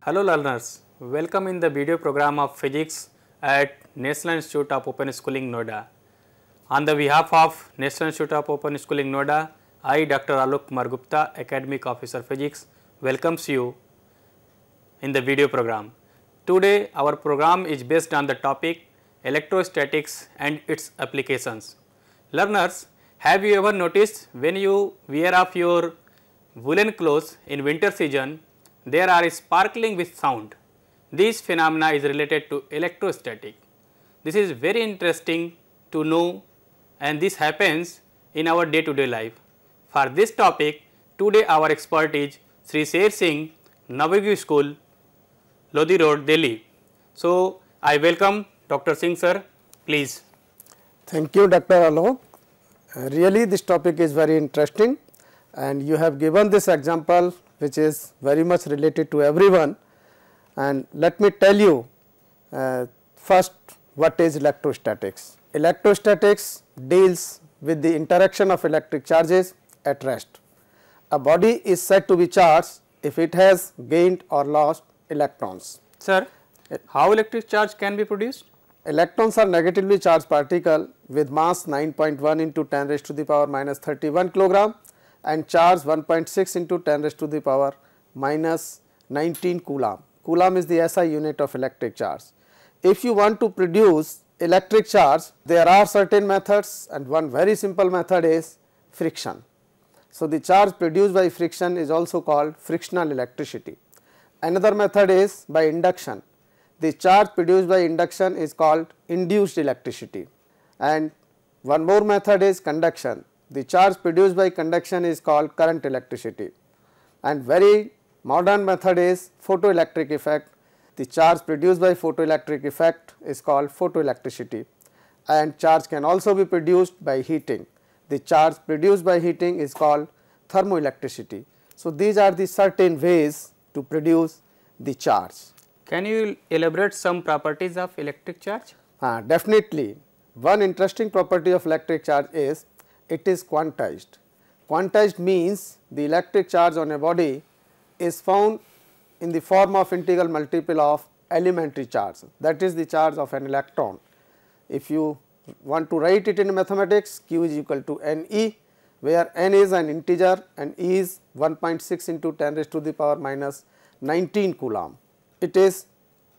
Hello learners, welcome in the video program of physics at National Institute of Open Schooling Noida. On the behalf of National Institute of Open Schooling Noida, I Dr. Alok Kumar Gupta, Academic Officer Physics, welcomes you in the video program. Today our program is based on the topic electrostatics and its applications. Learners, have you ever noticed when you wear off your woolen clothes in winter season, there are sparkling with sound. This phenomena is related to electrostatic. This is very interesting to know and this happens in our day to day life. For this topic, today our expert is Sri Sher Singh, Navagyu School, Lodi Road, Delhi. So, I welcome Dr. Singh sir, please. Thank you, Dr. Alok. Really this topic is very interesting and you have given this example which is very much related to everyone, and let me tell you first what is electrostatics. Electrostatics deals with the interaction of electric charges at rest. A body is said to be charged if it has gained or lost electrons. Sir, how electric charge can be produced? Electrons are negatively charged particle with mass 9.1 into 10 raised to the power minus 31 kilogram and charge 1.6 into 10 raised to the power minus 19 coulomb. Coulomb is the SI unit of electric charge. If you want to produce electric charge, there are certain methods and one very simple method is friction. So, the charge produced by friction is also called frictional electricity. Another method is by induction. The charge produced by induction is called induced electricity, and one more method is conduction. The charge produced by conduction is called current electricity, and very modern method is photoelectric effect. The charge produced by photoelectric effect is called photoelectricity, and charge can also be produced by heating. The charge produced by heating is called thermoelectricity. So, these are the certain ways to produce the charge. Can you elaborate some properties of electric charge? Definitely. One interesting property of electric charge is it is quantized. Quantized means the electric charge on a body is found in the form of integral multiple of elementary charge, that is the charge of an electron. If you want to write it in mathematics, Q is equal to Ne, where N is an integer and E is 1.6 into 10 raised to the power minus 19 coulomb. It is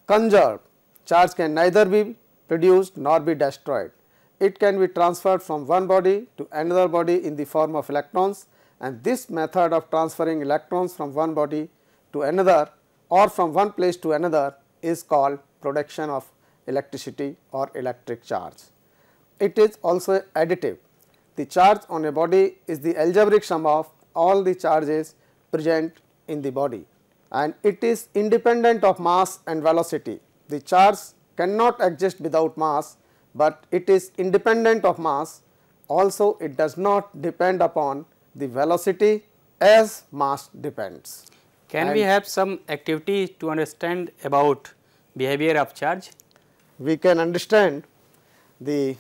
conserved. Charge can neither be produced nor be destroyed. It can be transferred from one body to another body in the form of electrons, and this method of transferring electrons from one body to another or from one place to another is called production of electricity or electric charge. It is also additive. The charge on a body is the algebraic sum of all the charges present in the body, and it is independent of mass and velocity. The charge cannot exist without mass, but it is independent of mass. Also, it does not depend upon the velocity as mass depends. Can we have some activity to understand about behavior of charge? We can understand the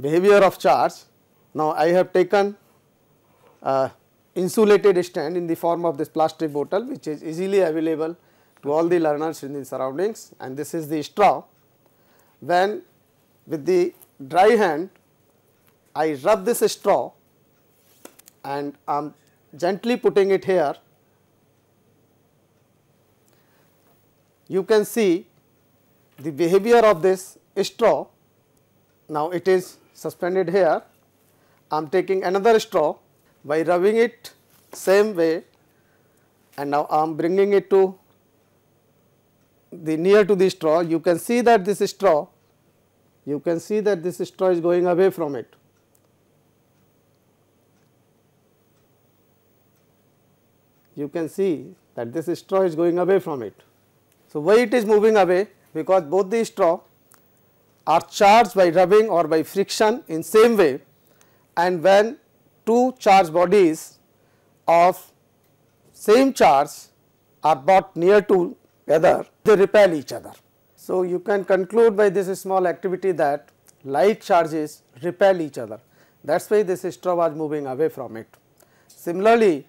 behavior of charge. Now, I have taken insulated stand in the form of this plastic bottle, which is easily available to all the learners in the surroundings, and this is the straw. When with the dry hand I rub this straw and I am gently putting it here, you can see the behavior of this straw. Now, it is suspended here. I am taking another straw by rubbing it same way, and now I am bringing it to the near to the straw. You can see that this straw is going away from it. You can see that this straw is going away from it. So, why it is moving away? Because both the straw are charged by rubbing or by friction in same way, and when two charged bodies of same charge are brought near together, they repel each other. So, you can conclude by this small activity that like charges repel each other. That is why this straw was moving away from it. Similarly,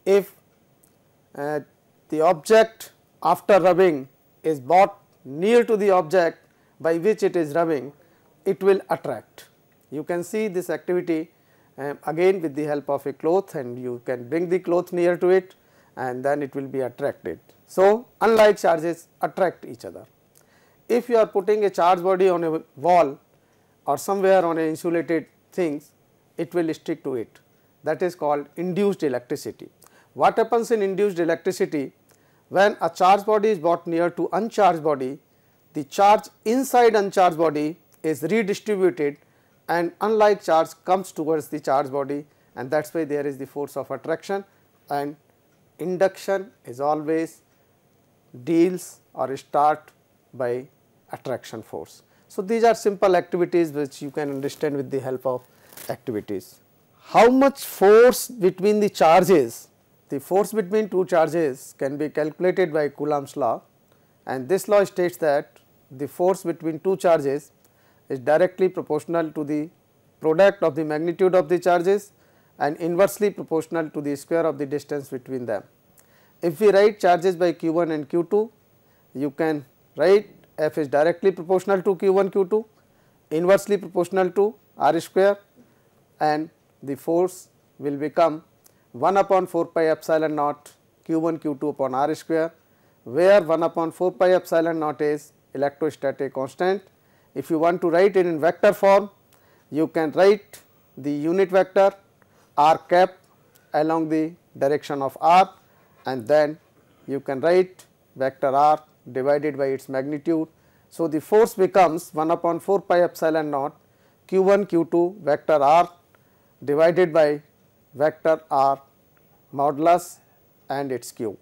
if the object after rubbing is brought near to the object by which it is rubbing, it will attract. You can see this activity again with the help of a cloth, and you can bring the cloth near to it and then it will be attracted. So, unlike charges attract each other. If you are putting a charge body on a wall or somewhere on a insulated things, it will stick to it. That is called induced electricity. What happens in induced electricity? When a charge body is brought near to uncharged body, the charge inside uncharged body is redistributed and unlike charge comes towards the charged body, and that is why there is the force of attraction, and induction is always deals or start by attraction force. So, these are simple activities which you can understand with the help of activities. How much force between the charges? The force between two charges can be calculated by Coulomb's law, and this law states that the force between two charges is directly proportional to the product of the magnitude of the charges and inversely proportional to the square of the distance between them. If we write charges by q1 and q2, you can write F is directly proportional to q1 q2, inversely proportional to r square, and the force will become 1 upon 4 pi epsilon naught q1 q2 upon r square, where 1 upon 4 pi epsilon naught is electrostatic constant. If you want to write it in vector form, you can write the unit vector r cap along the direction of r, and then you can write vector r divided by its magnitude. So, the force becomes 1 upon 4 pi epsilon naught q1 q2 vector r divided by vector r modulus and its cube,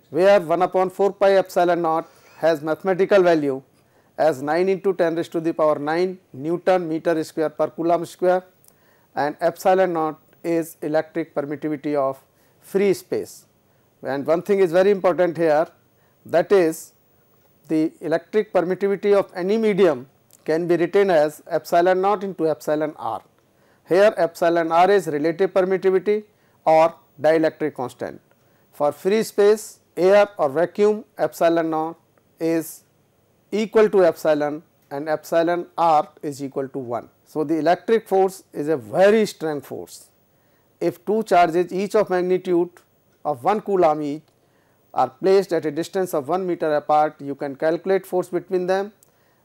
where 1 upon 4 pi epsilon naught has mathematical value as 9 into 10 raised to the power 9 Newton meter square per Coulomb square, and epsilon naught is electric permittivity of free space. And one thing is very important here, that is the electric permittivity of any medium can be written as epsilon naught into epsilon r. Here epsilon r is relative permittivity or dielectric constant. For free space, air or vacuum, epsilon naught is equal to epsilon and epsilon r is equal to 1. So, the electric force is a very strong force. If two charges each of magnitude of 1 coulomb each are placed at a distance of 1 meter apart, you can calculate force between them,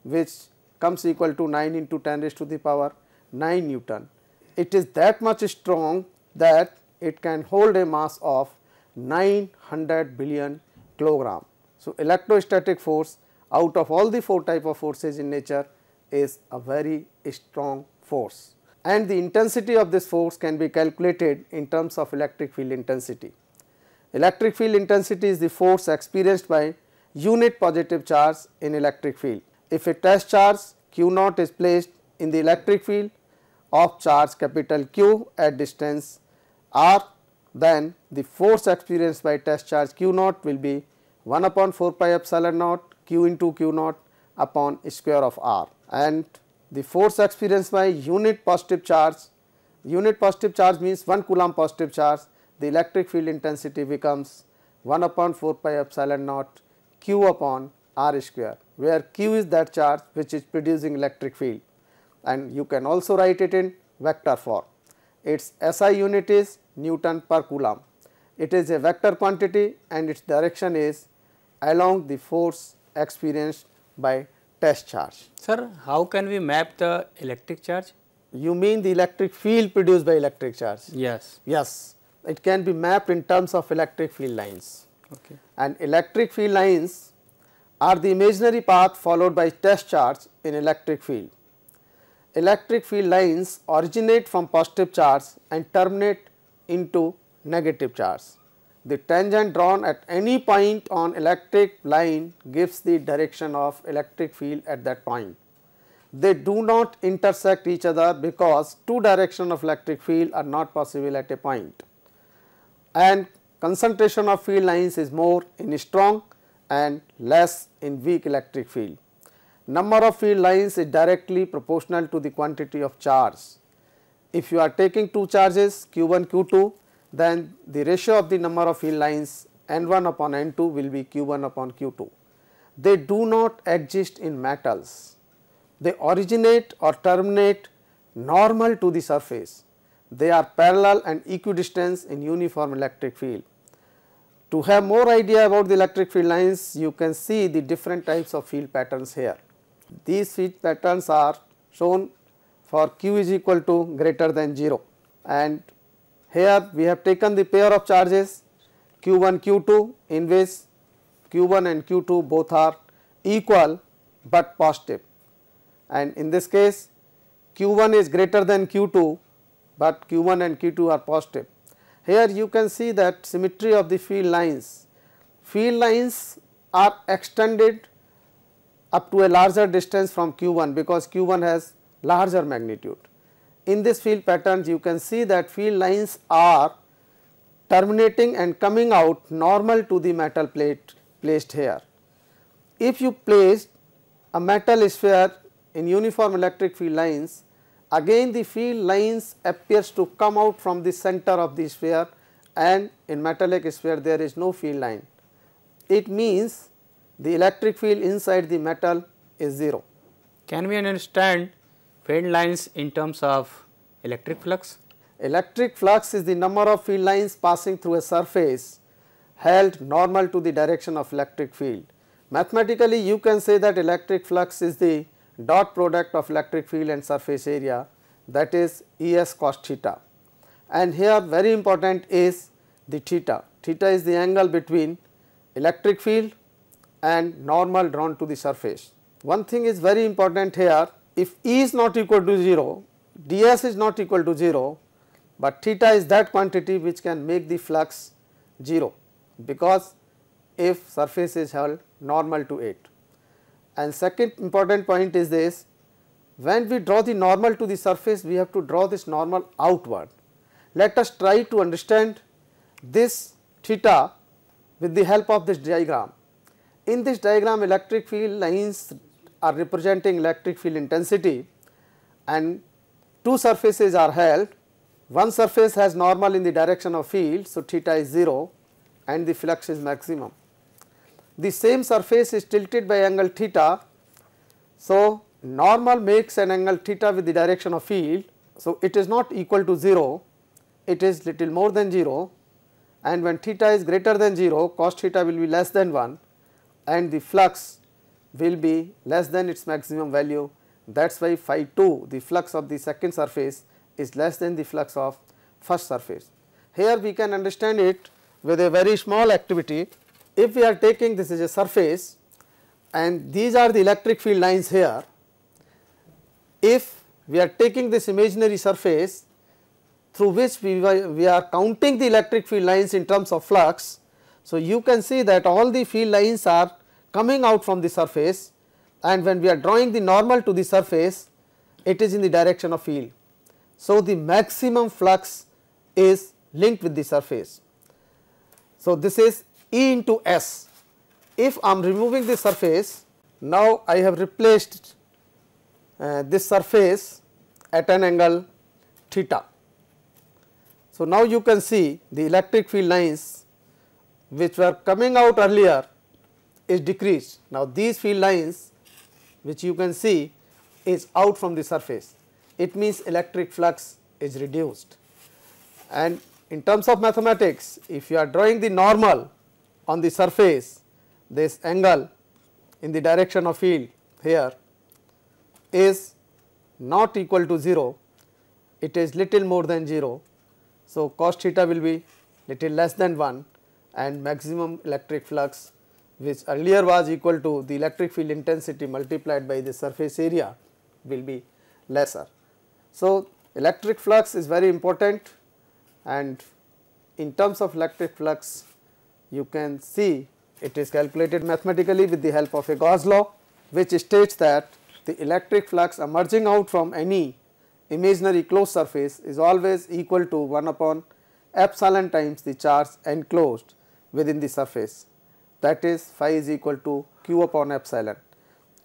which comes equal to 9 into 10 raised to the power 9 Newton. It is that much strong that it can hold a mass of 900 billion kilogram. So, electrostatic force out of all the 4 type of forces in nature is a very strong force, and the intensity of this force can be calculated in terms of electric field intensity. Electric field intensity is the force experienced by unit positive charge in electric field. If a test charge q naught is placed in the electric field of charge capital Q at distance r, then the force experienced by test charge q naught will be 1 upon 4 pi epsilon naught q into q naught upon square of r, and the force experienced by unit positive charge means 1 coulomb positive charge, the electric field intensity becomes 1 upon 4 pi epsilon naught q upon r square, where q is that charge which is producing electric field, and you can also write it in vector form. Its SI unit is Newton per coulomb. It is a vector quantity and its direction is along the force experienced by test charge. Sir, how can we map the electric charge? You mean the electric field produced by electric charge? Yes. Yes, it can be mapped in terms of electric field lines. Okay. And electric field lines are the imaginary path followed by test charge in electric field. Electric field lines originate from positive charge and terminate into negative charge. The tangent drawn at any point on electric line gives the direction of electric field at that point. They do not intersect each other because two directions of electric field are not possible at a point, and concentration of field lines is more in strong and less in weak electric field. Number of field lines is directly proportional to the quantity of charge. If you are taking two charges q1 q2, then the ratio of the number of field lines N1 upon N2 will be Q1 upon Q2. They do not exist in metals. They originate or terminate normal to the surface. They are parallel and equidistant in uniform electric field. To have more idea about the electric field lines, you can see the different types of field patterns here. These field patterns are shown for Q is equal to greater than 0, and here we have taken the pair of charges Q1 Q2 in which Q1 and Q2 both are equal but positive, and in this case Q1 is greater than Q2 but Q1 and Q2 are positive. Here you can see that symmetry of the field lines. Field lines are extended up to a larger distance from Q1 because Q1 has larger magnitude. In this field patterns you can see that field lines are terminating and coming out normal to the metal plate placed here. If you place a metal sphere in uniform electric field lines, again the field lines appears to come out from the center of the sphere, and in metallic sphere there is no field line. It means the electric field inside the metal is 0. Can we understand field lines in terms of electric flux? Electric flux is the number of field lines passing through a surface held normal to the direction of electric field. Mathematically you can say that electric flux is the dot product of electric field and surface area, that is Es cos theta, and here very important is the theta. Theta is the angle between electric field and normal drawn to the surface. One thing is very important here, if E is not equal to 0, ds is not equal to 0, but theta is that quantity which can make the flux 0, because if surface is held normal to it. And second important point is this, when we draw the normal to the surface, we have to draw this normal outward. Let us try to understand this theta with the help of this diagram. In this diagram, electric field lines are representing electric field intensity, and two surfaces are held. One surface has normal in the direction of field, so theta is 0 and the flux is maximum. The same surface is tilted by angle theta, so normal makes an angle theta with the direction of field, so it is not equal to 0, it is little more than 0, and when theta is greater than 0, cos theta will be less than 1 and the flux will be less than its maximum value. That is why phi 2, the flux of the second surface, is less than the flux of first surface. Here we can understand it with a very small activity. If we are taking, this is a surface and these are the electric field lines here, if we are taking this imaginary surface through which we are counting the electric field lines in terms of flux, so you can see that all the field lines are coming out from the surface, and when we are drawing the normal to the surface, it is in the direction of field. So the maximum flux is linked with the surface. So this is E into S. If I am removing the surface, now I have replaced this surface at an angle theta. So now you can see the electric field lines which were coming out earlier is decreased. Now these field lines which you can see is out from the surface, it means electric flux is reduced. And in terms of mathematics, if you are drawing the normal on the surface, this angle in the direction of field here is not equal to 0, it is little more than 0. So cos theta will be little less than 1 and maximum electric flux, which earlier was equal to the electric field intensity multiplied by the surface area, will be lesser. So electric flux is very important, and in terms of electric flux you can see it is calculated mathematically with the help of a Gauss law, which states that the electric flux emerging out from any imaginary closed surface is always equal to 1 upon epsilon times the charge enclosed within the surface, that is phi is equal to q upon epsilon.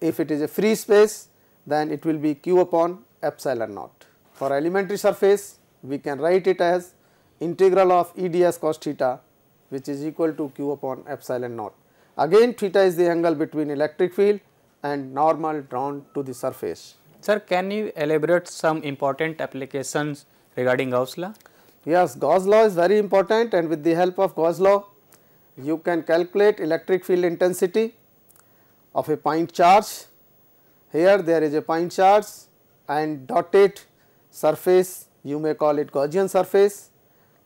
If it is a free space, then it will be q upon epsilon naught. For elementary surface, we can write it as integral of E ds cos theta which is equal to q upon epsilon naught. Again theta is the angle between electric field and normal drawn to the surface. Sir, can you elaborate some important applications regarding Gauss law? Yes, Gauss law is very important, and with the help of Gauss law you can calculate electric field intensity of a point charge. Here there is a point charge and dotted surface, you may call it Gaussian surface,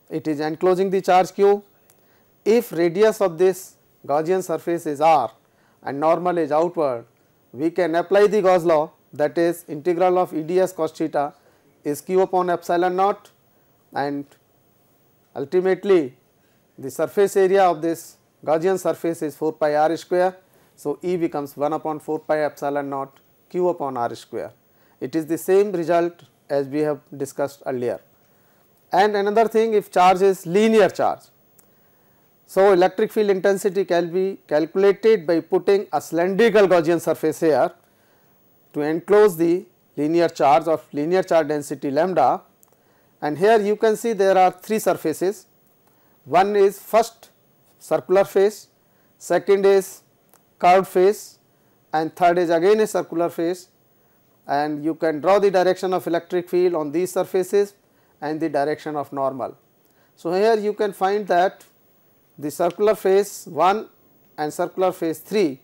it is enclosing the charge q. If radius of this Gaussian surface is r and normal is outward, we can apply the Gauss law, that is integral of E ds cos theta is q upon epsilon naught, and ultimately the surface area of this Gaussian surface is 4 pi r square. So, E becomes 1 upon 4 pi epsilon naught q upon r square. It is the same result as we have discussed earlier. And another thing, if charge is linear charge, so electric field intensity can be calculated by putting a cylindrical Gaussian surface here to enclose the linear charge of linear charge density lambda, and here you can see there are three surfaces. One is first circular face, second is curved face, and third is again a circular face, and you can draw the direction of electric field on these surfaces and the direction of normal. So, here you can find that the circular face 1 and circular face 3,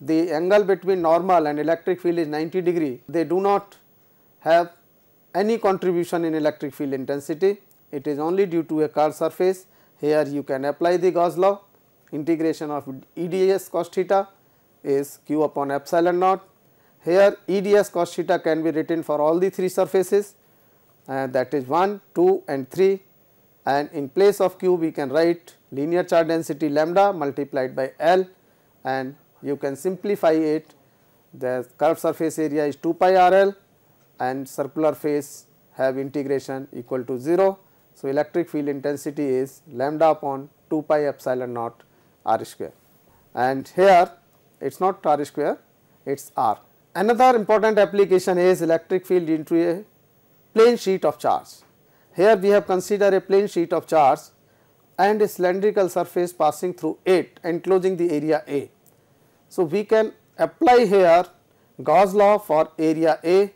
the angle between normal and electric field is 90 degree. They do not have any contribution in electric field intensity, it is only due to a curved surface. Here you can apply the Gauss law, integration of E ds cos theta is q upon epsilon naught. Here E ds cos theta can be written for all the three surfaces, that is 1, 2 and 3, and in place of q we can write linear charge density lambda multiplied by L, and you can simplify it. The curved surface area is 2 pi r L and circular face have integration equal to 0. So, electric field intensity is lambda upon 2 pi epsilon naught r square, and here it is not r square, it is r. Another important application is electric field into a plane sheet of charge. Here we have considered a plane sheet of charge and a cylindrical surface passing through it enclosing the area A. So, we can apply here Gauss law for area A,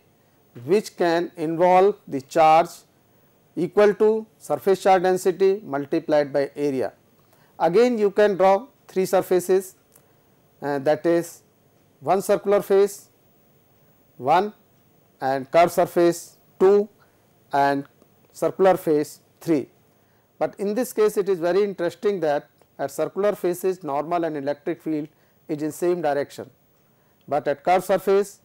which can involve the charge equal to surface charge density multiplied by area. Again you can draw three surfaces, that is one circular face 1 and curved surface 2 and circular face 3. But in this case it is very interesting that at circular faces normal and electric field is in same direction, but at curved surface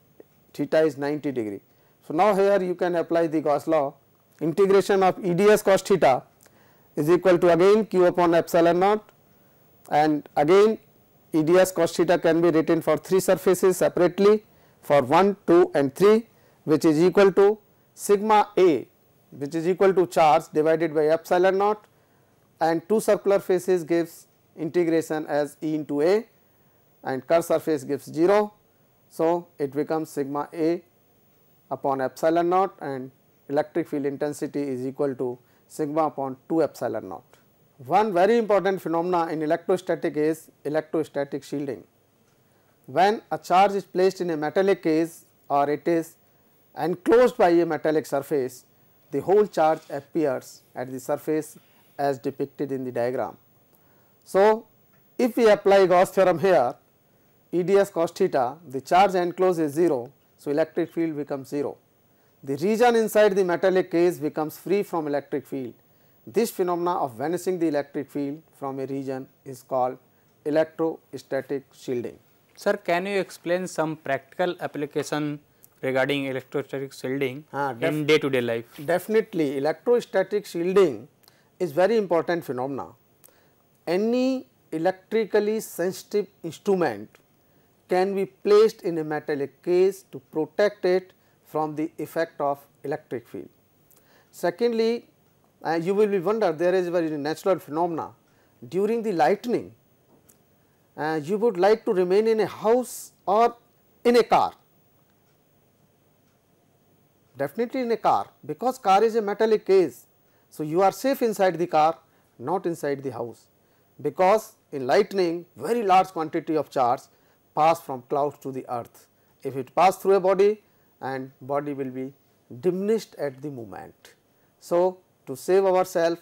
theta is 90 degree. So, now here you can apply the Gauss law, integration of E ds cos theta is equal to again q upon epsilon naught, and again E ds cos theta can be written for three surfaces separately for 1, 2 and 3, which is equal to sigma A, which is equal to charge divided by epsilon naught, and two circular faces gives integration as E into A, and curved surface gives 0. So, it becomes sigma A upon epsilon naught, and electric field intensity is equal to sigma upon 2 epsilon naught. One very important phenomena in electrostatic is electrostatic shielding. When a charge is placed in a metallic case or it is enclosed by a metallic surface, the whole charge appears at the surface as depicted in the diagram. So, if we apply Gauss theorem here, E ds cos theta, the charge enclosed is 0. So, electric field becomes 0. The region inside the metallic case becomes free from electric field. This phenomena of vanishing the electric field from a region is called electrostatic shielding. Sir, can you explain some practical application regarding electrostatic shielding in day to day life? Definitely, electrostatic shielding is very important phenomena. Any electrically sensitive instrument can be placed in a metallic case to protect it from the effect of electric field. Secondly, you will be wonder, there is a very natural phenomena during the lightning. You would like to remain in a house or in a car, definitely in a car, because car is a metallic case. So, you are safe inside the car, not inside the house. because in lightning very large quantity of charge pass from clouds to the earth. If it pass through a body, and body will be diminished at the moment. So, to save ourselves,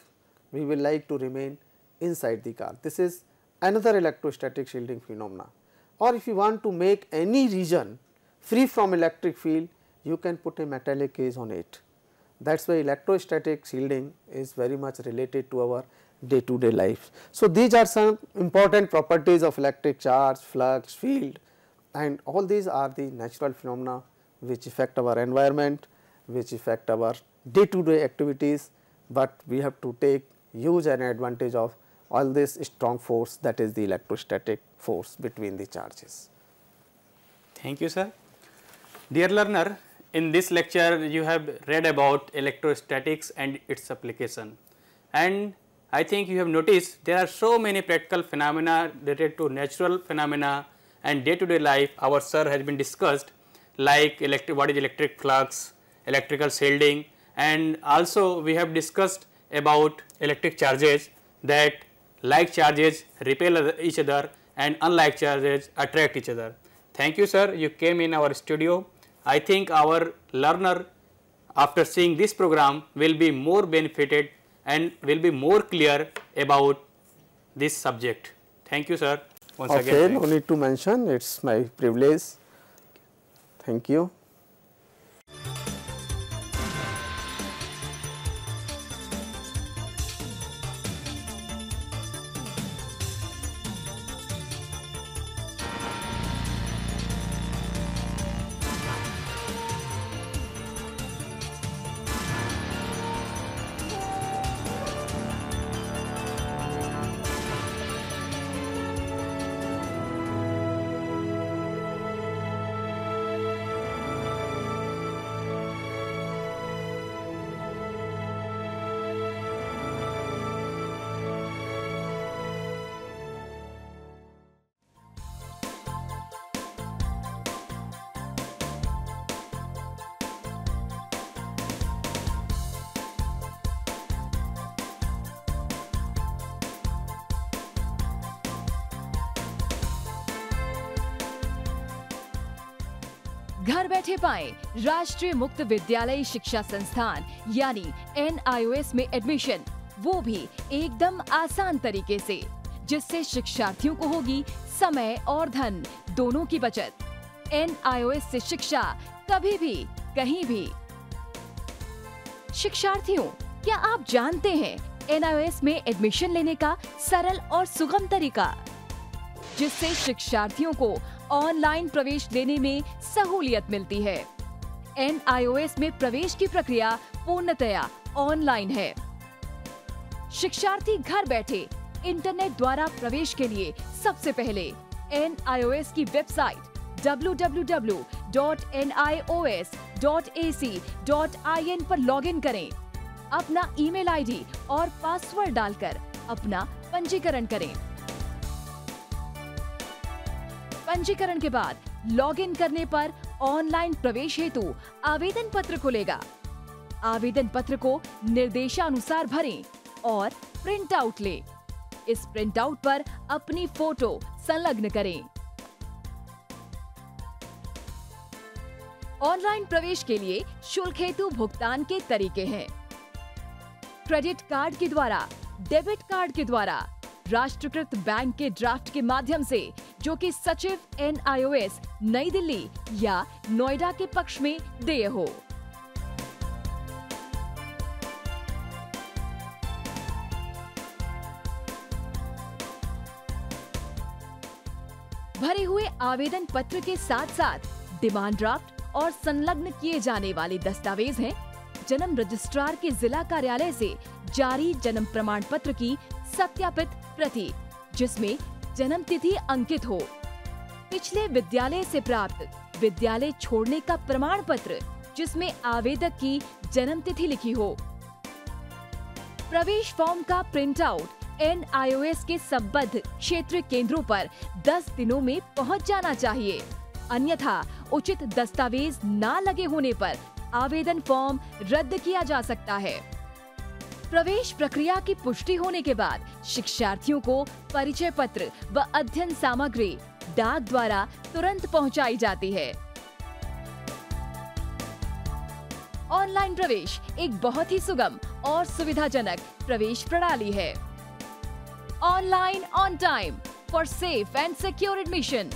we will like to remain inside the car. This is another electrostatic shielding phenomena. Or if you want to make any region free from electric field, you can put a metallic cage on it. That is why electrostatic shielding is very much related to our day to day life. So, these are some important properties of electric charge, flux, field, and all these are the natural phenomena which affect our environment, which affect our day to day activities, but we have to take huge an advantage of all this strong force, that is the electrostatic force between the charges. Thank you, sir. Dear learner, in this lecture you have read about electrostatics and its application, and I think you have noticed there are so many practical phenomena related to natural phenomena and day to day life our sir has been discussed, like what is electric flux, electrical shielding, and also we have discussed about electric charges, that like charges repel each other and unlike charges attract each other. Thank you, sir, you came in our studio. I think our learner after seeing this program will be more benefited and will be more clear about this subject. Thank you, sir. Once again. Okay, no need to mention, it is my privilege. Thank you. घर बैठे पाएं राष्ट्रीय मुक्त विद्यालय शिक्षा संस्थान यानी NIOS में एडमिशन, वो भी एकदम आसान तरीके से, जिससे शिक्षार्थियों को होगी समय और धन दोनों की बचत। NIOS से शिक्षा कभी भी कहीं भी। शिक्षार्थियों, क्या आप जानते हैं NIOS में एडमिशन लेने का सरल और सुगम तरीका, जिससे शिक्षार्थियों को ऑनलाइन प्रवेश लेने में सहूलियत मिलती है। NIOS में प्रवेश की प्रक्रिया पूर्णतया ऑनलाइन है। शिक्षार्थी घर बैठे इंटरनेट द्वारा प्रवेश के लिए सबसे पहले NIOS की वेबसाइट www.nios.ac.in पर लॉगिन करें। अपना ईमेल आईडी और पासवर्ड डालकर अपना पंजीकरण करें। पंजीकरण के बाद लॉगिन करने पर ऑनलाइन प्रवेश हेतु आवेदन पत्र खुलेगा। आवेदन पत्र को निर्देशानुसार भरें और प्रिंट आउट लें। इस प्रिंट आउट पर अपनी फोटो संलग्न करें। ऑनलाइन प्रवेश के लिए शुल्क हेतु भुगतान के तरीके हैं: क्रेडिट कार्ड के द्वारा, डेबिट कार्ड के द्वारा, राष्ट्रीयकृत बैंक के ड्राफ्ट के माध्यम से, जो कि सचिव NIOS नई दिल्ली या नोएडा के पक्ष में देय हो। भरे हुए आवेदन पत्र के साथ साथ डिमांड ड्राफ्ट और संलग्न किए जाने वाले दस्तावेज हैं: जन्म रजिस्ट्रार के जिला कार्यालय से जारी जन्म प्रमाण पत्र की सत्यापित प्रति, जिसमें जन्म तिथि अंकित हो, पिछले विद्यालय से प्राप्त विद्यालय छोड़ने का प्रमाण पत्र, जिसमें आवेदक की जन्म तिथि लिखी हो। प्रवेश फॉर्म का प्रिंट आउट NIOS के संबद्ध क्षेत्रीय केंद्रों पर 10 दिनों में पहुंच जाना चाहिए, अन्यथा उचित दस्तावेज ना लगे होने पर आवेदन फॉर्म रद्द किया जा सकता है। प्रवेश प्रक्रिया की पुष्टि होने के बाद शिक्षार्थियों को परिचय पत्र व अध्ययन सामग्री डाक द्वारा तुरंत पहुंचाई जाती है। ऑनलाइन प्रवेश एक बहुत ही सुगम और सुविधाजनक प्रवेश प्रणाली है। Online on time for safe and secure admission.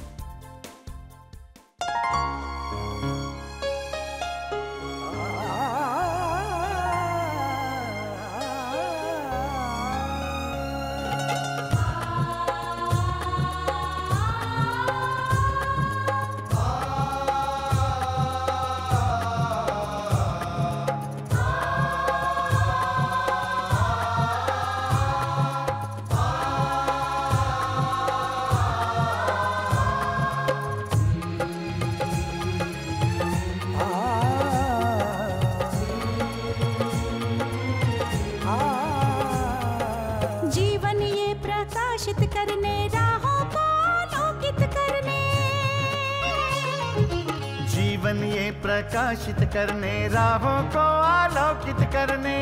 जीवन ये प्रकाशित करने राहों को आलोकित करने,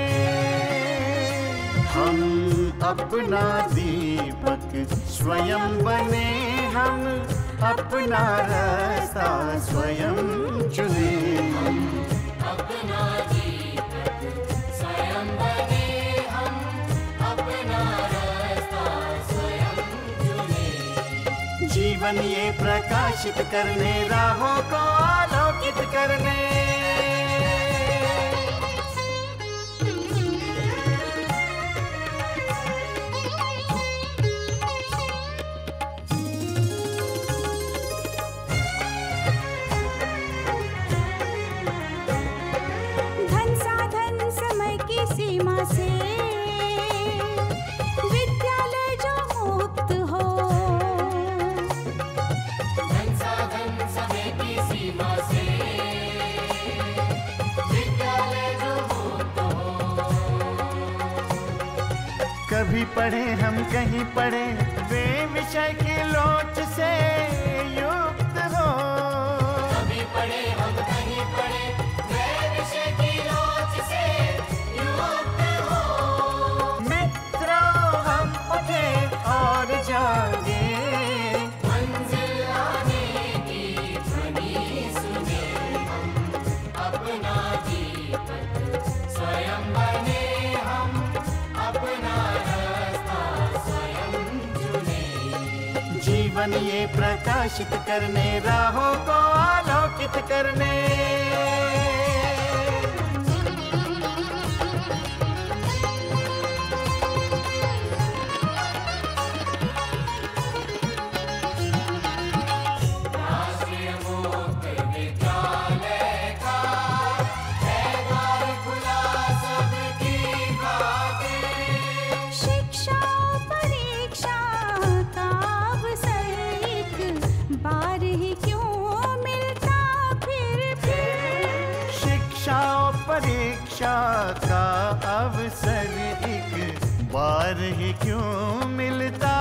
हम अपना दीपक स्वयं बने, हम अपना रास्ता स्वयं चुने। अपना दीपक स्वयं बने, हम अपना रास्ता स्वयं चुने। जीवन ये प्रकाशित करने राहों को आलोकित करने। धन साधन समय की सीमा से विद्यालय जो मुक्त हो, धन साधन समय की सीमा से विद्यालय जो मुक्त हो। कभी पढ़े हम कहीं पढ़े, वे विषय की लोच से युक्त हो। कभी पढ़े हम कहीं पढ़े, वे विषय की लोच से युक्त हो। मित्रों हम उठे और जागे, मंजिल आने की ध्वनि सुने, हम अपना दीपक स्वयं बने, हम अपना रास्ता स्वयं चुने। जीवन ये प्रकाशित करने राहों को आलोकित करने। राष्ट्रीय मुक्त विद्यालय का है द्वार खुला सबकी खातिर। शिक्षा परीक्षा का अवसर एक बार ही क्यों मिलता फिर। शिक्षा और परीक्षा का अवसर एक बार ही क्यों मिलता